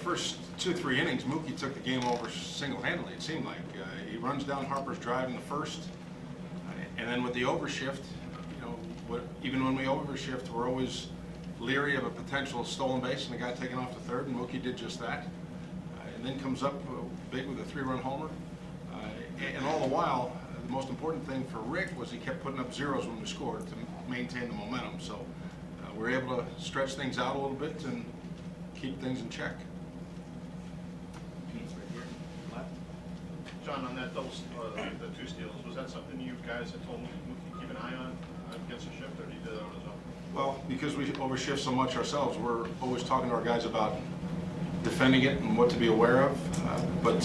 first 2-3 innings, Mookie took the game over single-handedly, it seemed like. He runs down Harper's drive in the first, and then with the overshift, even when we overshift, we're always leery of a potential stolen base and the guy taking off to third, and Mookie did just that. And then comes up big with a 3-run homer. And all the while, the most important thing for Rick was he kept putting up zeros when we scored to maintain the momentum. So we were able to stretch things out a little bit and keep things in check. John, on that double, the 2 steals, was that something you guys had told Mookie to keep an eye on against the shift, or did he do that on his own? Well, because we overshift so much ourselves, we're always talking to our guys about defending it and what to be aware of. But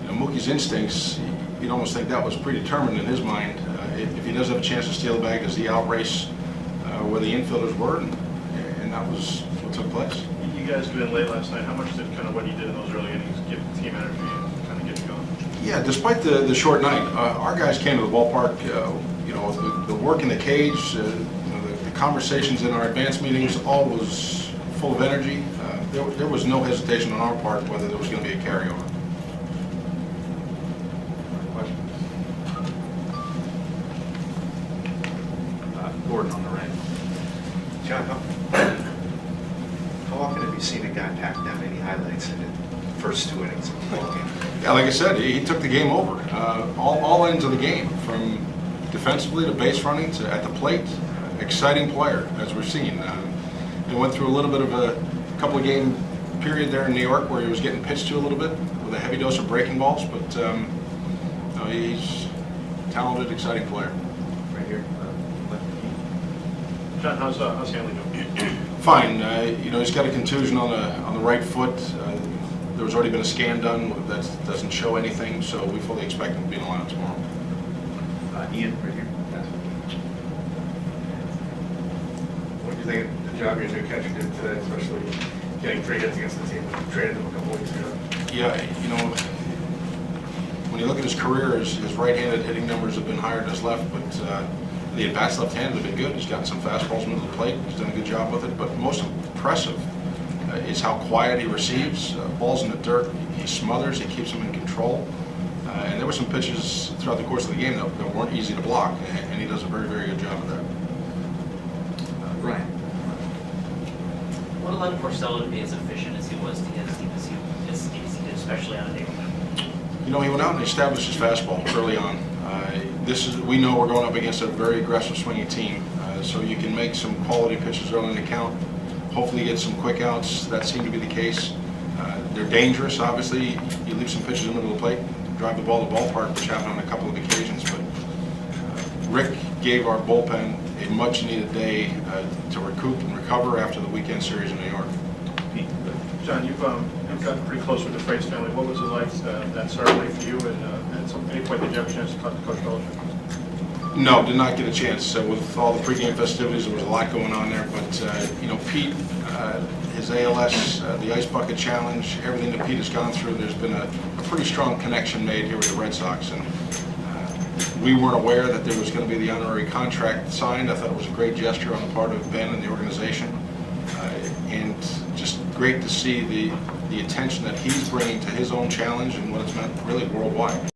Mookie's instincts, you'd almost think that was predetermined in his mind. If he does have a chance to steal the bag, does he outrace where the infielders were? And that was what took place. You guys got in late last night. How much did kind of what he did in those early innings give the team energy and kind of get you going? Yeah, despite the short night, our guys came to the ballpark. The work in the cage, the conversations in our advance meetings, all was full of energy. There was no hesitation on our part whether there was going to be a carryover. Gordon on the right. John, how often have you seen a guy pack down any highlights in the first 2 innings of the ball game? Yeah, like I said, he took the game over. All ends of the game, from defensively to base running to at the plate. Exciting player, as we're seeing. He went through a little bit of a couple of game period there in New York where he was getting pitched to a little bit with a heavy dose of breaking balls, but he's a talented, exciting player. Right here. John, how's Hanley doing? Fine. He's got a contusion on the right foot. There was already been a scan done that doesn't show anything, so we fully expect him to be in the lineup tomorrow. Ian, right here. What do you think of the job your new catcher did today, especially getting 3 hits against the team? We traded him a couple weeks ago. Yeah, when you look at his career, his right-handed hitting numbers have been higher than his left, but the at-bats left-handed have been good. He's gotten some fastballs middle of the plate. He's done a good job with it, but most impressive is how quiet he receives. Balls in the dirt, he smothers, he keeps them in control. And there were some pitches throughout the course of the game that weren't easy to block, and he does a very, very good job of that. Ryan. What allowed Porcello to be as efficient as he was to get his team as he did, especially on a day one? He went out and established his fastball early on. We know we're going up against a very aggressive swinging team, so you can make some quality pitches early in the count. Hopefully get some quick outs. That seemed to be the case. They're dangerous, obviously. You leave some pitches in the middle of the plate, drive the ball to the ballpark, which happened on a couple of occasions. But Rick gave our bullpen a much-needed day to recoup and recover after the weekend series in New York. John, you've gotten pretty close with the Freitas family. What was it like that start like for you? And at any point did you have a chance to talk to Coach Belichick? No, did not get a chance. With all the pregame festivities, there was a lot going on there. But Pete, his ALS, the Ice Bucket Challenge, everything that Pete has gone through, there's been a pretty strong connection made here with the Red Sox. And we weren't aware that there was going to be the honorary contract signed. I thought it was a great gesture on the part of Ben and the organization. And just great to see the attention that he's bringing to his own challenge and what it's meant really worldwide.